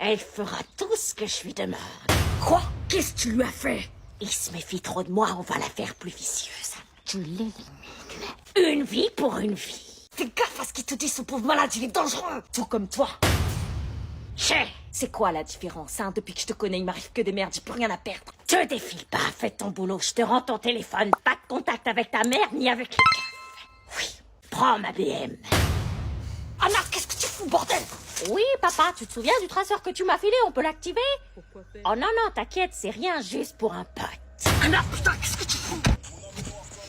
Elle fera tout ce que je lui demande. Quoi? Qu'est-ce que tu lui as fait? Il se méfie trop de moi, on va la faire plus vicieuse. Tu l'élimines. Une vie pour une vie. Fais gaffe à ce qu'il te dit, ce pauvre malade, il est dangereux. Tout comme toi. C'est quoi la différence, hein? Depuis que je te connais, il m'arrive que des merdes, j'ai plus rien à perdre. Te défile pas, fais ton boulot, je te rends ton téléphone. Pas de contact avec ta mère ni avec les keufs. Oui, prends ma BM. Anna, qu'est-ce que tu fous, bordel? Oui, papa, tu te souviens du traceur que tu m'as filé? On peut l'activer? Pourquoi faire? Oh non, non, t'inquiète, c'est rien, juste pour un pote. Anna, putain, qu'est-ce que tu fous?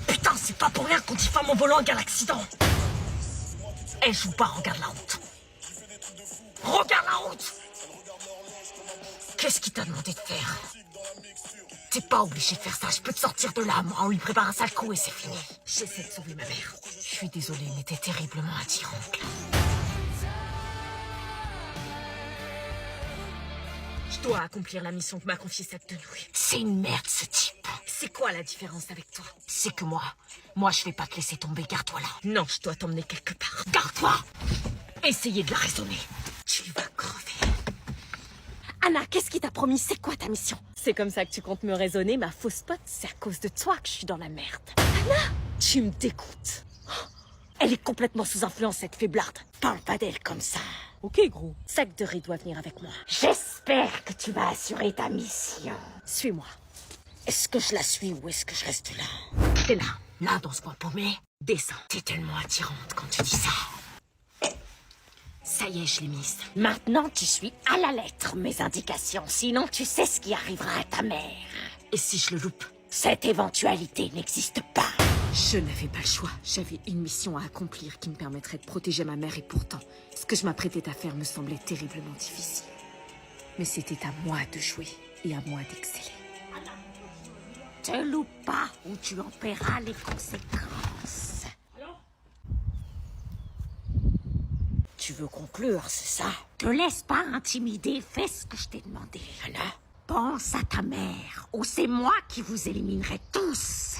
Putain, c'est pas pour rien qu'on diffame en volant égale accident. Elle joue pas, regarde la route. Regarde la route. Qu'est-ce qu'il t'a demandé de faire? T'es pas obligé de faire ça, je peux te sortir de là, moi, on lui prépare un sale coup et c'est fini. J'essaie de sauver ma mère. Je suis désolée, mais t'es terriblement attirante, là. Je dois accomplir la mission que m'a confiée cette tenouille. C'est une merde, ce type. C'est quoi la différence avec toi? C'est que moi, je vais pas te laisser tomber, garde-toi là. Non, je dois t'emmener quelque part. Garde-toi! Essayez de la raisonner. Tu vas crever. Anna, qu'est-ce qu'il t'a promis? C'est quoi ta mission? C'est comme ça que tu comptes me raisonner, ma fausse pote? C'est à cause de toi que je suis dans la merde. Anna! Tu me dégoûtes. Elle est complètement sous influence, cette faiblarde. Parle pas d'elle comme ça. Ok, gros. Sac de riz doit venir avec moi. J'espère que tu vas assurer ta mission. Suis-moi. Est-ce que je la suis ou est-ce que je reste là? T'es là dans ce coin paumé. Descends. T'es tellement attirante quand tu dis ça. Ça y est, je l'ai mise. Maintenant, tu suis à la lettre mes indications. Sinon, tu sais ce qui arrivera à ta mère. Et si je le loupe? Cette éventualité n'existe pas. Je n'avais pas le choix. J'avais une mission à accomplir qui me permettrait de protéger ma mère et pourtant, ce que je m'apprêtais à faire me semblait terriblement difficile. Mais c'était à moi de jouer et à moi d'exceller. Te loupe pas ou tu en paieras les conséquences. Tu veux conclure, c'est ça? Te laisse pas intimider, fais ce que je t'ai demandé. Anna, pense à ta mère, ou c'est moi qui vous éliminerai tous.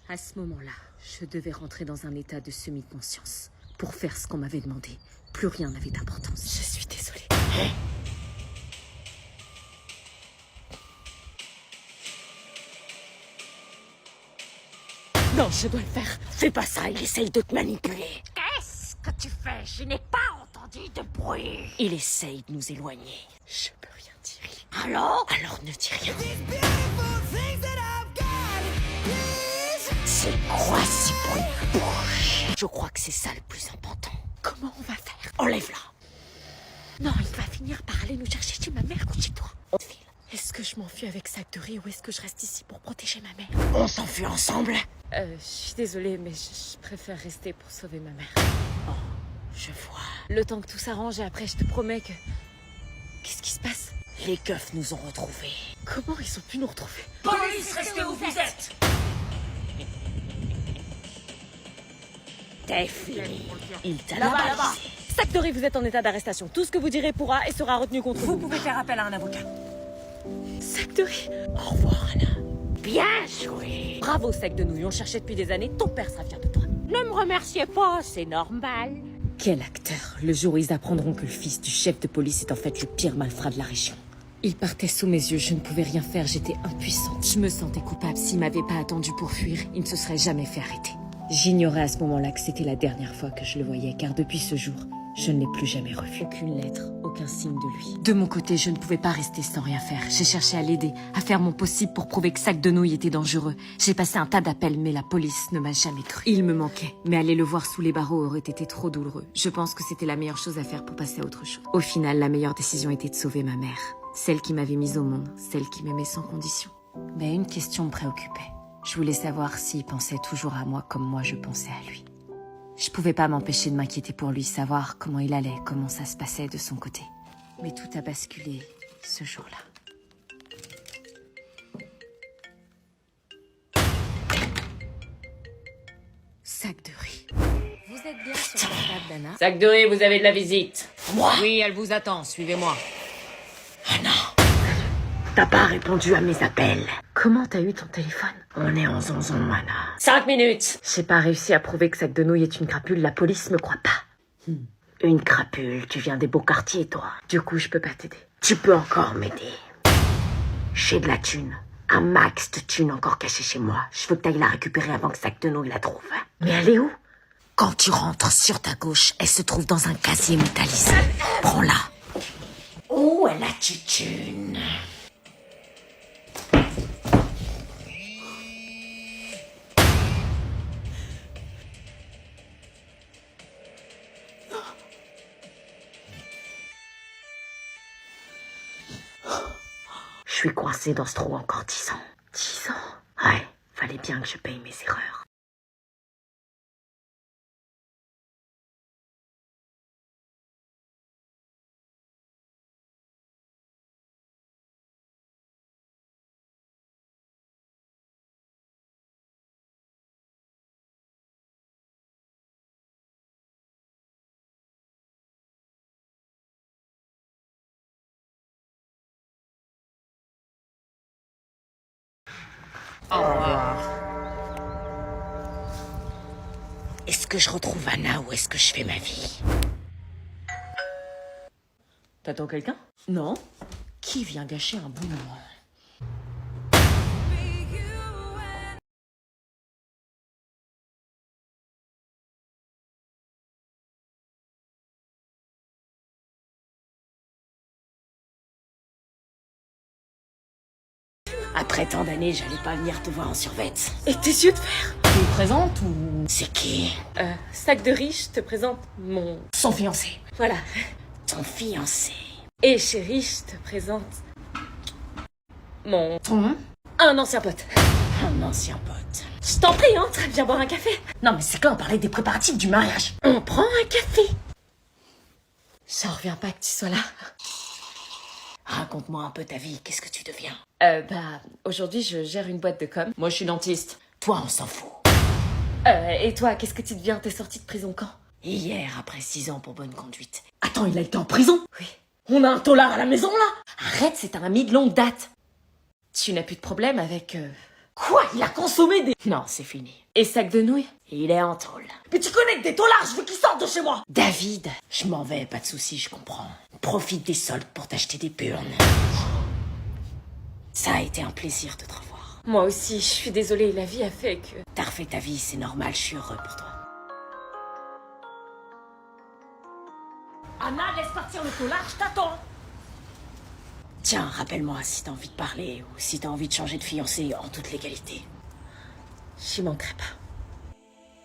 À ce moment-là, je devais rentrer dans un état de semi-conscience. Pour faire ce qu'on m'avait demandé, plus rien n'avait d'importance. Je suis désolée. Non, je dois le faire. Fais pas ça, il essaye de te manipuler. Qu'est-ce que tu fais? Je n'ai pas entendu de bruit. Il essaye de nous éloigner. Je peux rien dire. Alors Ne dis rien. C'est quoi ce bruit de bouche? Je crois que c'est ça le plus important. Comment on va faire? Enlève-la. Non, il va finir par aller nous chercher chez ma mère ou chez toi. On file. Est-ce que je m'enfuis avec sac de riz ou est-ce que je reste ici pour protéger ma mère? On s'enfuit ensemble? Je suis désolée, mais je préfère rester pour sauver ma mère. Oh, je vois. Le temps que tout s'arrange et après, je te promets que... Qu'est-ce qui se passe? Les keufs nous ont retrouvés. Comment ils ont pu nous retrouver? Police, restez où vous êtes! T'es fini. Il t'a Là-bas. Sac de riz, vous êtes en état d'arrestation. Tout ce que vous direz pourra et sera retenu contre vous. Vous pouvez faire appel à un avocat. Sac de riz. Au revoir, Anna. Bien joué. Bravo, sac de nouilles. On le cherchait depuis des années. Ton père sera fier de toi. Ne me remerciez pas, c'est normal. Quel acteur. Le jour où ils apprendront que le fils du chef de police est en fait le pire malfrat de la région. Il partait sous mes yeux, je ne pouvais rien faire, j'étais impuissante. Je me sentais coupable, s'il m'avait pas attendu pour fuir, il ne se serait jamais fait arrêter. J'ignorais à ce moment-là que c'était la dernière fois que je le voyais, car depuis ce jour, je ne l'ai plus jamais revu. Aucune lettre, aucun signe de lui. De mon côté, je ne pouvais pas rester sans rien faire. J'ai cherché à l'aider, à faire mon possible pour prouver que sac de nouilles était dangereux. J'ai passé un tas d'appels, mais la police ne m'a jamais cru. Il me manquait, mais aller le voir sous les barreaux aurait été trop douloureux. Je pense que c'était la meilleure chose à faire pour passer à autre chose. Au final, la meilleure décision était de sauver ma mère. Celle qui m'avait mise au monde, celle qui m'aimait sans condition. Mais une question me préoccupait. Je voulais savoir s'il pensait toujours à moi comme moi je pensais à lui. Je pouvais pas m'empêcher de m'inquiéter pour lui, savoir comment il allait, comment ça se passait de son côté. Mais tout a basculé ce jour-là. Sac de riz. Vous êtes bien sur la table, Anna? Sac de riz, vous avez de la visite. Moi? Oui, elle vous attend, suivez-moi. Anna, t'as pas répondu à mes appels. Comment t'as eu ton téléphone? On est en zonzon, Anna. 5 minutes. J'ai pas réussi à prouver que Sac de nouilles est une crapule, la police me croit pas. Une crapule, tu viens des beaux quartiers, toi. Du coup, je peux pas t'aider. Tu peux encore m'aider. J'ai de la thune. Un max de thune encore caché chez moi. Je veux que t'ailles la récupérer avant que Sac de Nouilles la trouve. Mais elle est où? Quand tu rentres sur ta gauche, elle se trouve dans un casier métallisé. Prends-la. Où est la thune? Je suis coincée dans ce trou encore 10 ans. 10 ans? Ouais, fallait bien que je paye mes erreurs. Au revoir. Est-ce que je retrouve Anna ou est-ce que je fais ma vie? T'attends quelqu'un? Non. Qui vient gâcher un bon moment? Après tant d'années, j'allais pas venir te voir en survette. Et tes yeux de fer? Tu me présentes ou... C'est qui? Sac de riche te présente mon... Son fiancé. Voilà. Ton fiancé. Et chérie, je te présente... mon... Ton? un ancien pote. Un ancien pote. Je t'en prie, entre, viens boire un café. Non mais c'est quand on parlait des préparatifs du mariage. On prend un café. J'en reviens pas que tu sois là. Raconte-moi un peu ta vie, qu'est-ce que tu deviens? Aujourd'hui, je gère une boîte de com. Moi, je suis dentiste. Toi, on s'en fout. Et toi, qu'est-ce que tu deviens? T'es sortie de prison quand? Hier, après 6 ans pour bonne conduite. Attends, il a été en prison? Oui. On a un tolard à la maison, là? Arrête, c'est un ami de longue date. Tu n'as plus de problème avec... Quoi? Il a consommé des... Non, c'est fini. Et Sac de Nouilles? Il est en tôle. Mais tu connais que des tolards, je veux qu'ils sortent de chez moi! David, je m'en vais, pas de soucis, je comprends. Profite des soldes pour t'acheter des purnes. Ça a été un plaisir de te revoir. Moi aussi, je suis désolée, la vie a fait que... T'as refait ta vie, c'est normal, je suis heureux pour toi. Anna, laisse partir le tolard, je t'attends! Tiens, rappelle-moi si t'as envie de parler ou si t'as envie de changer de fiancé en toute légalité. J'y manquerai pas.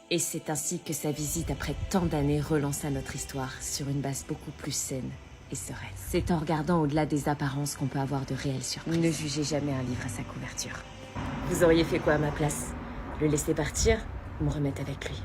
Et c'est ainsi que sa visite après tant d'années relança notre histoire sur une base beaucoup plus saine et sereine. C'est en regardant au-delà des apparences qu'on peut avoir de réelles surprises. Ne jugez jamais un livre à sa couverture. Vous auriez fait quoi à ma place? Le laisser partir ou me remettre avec lui?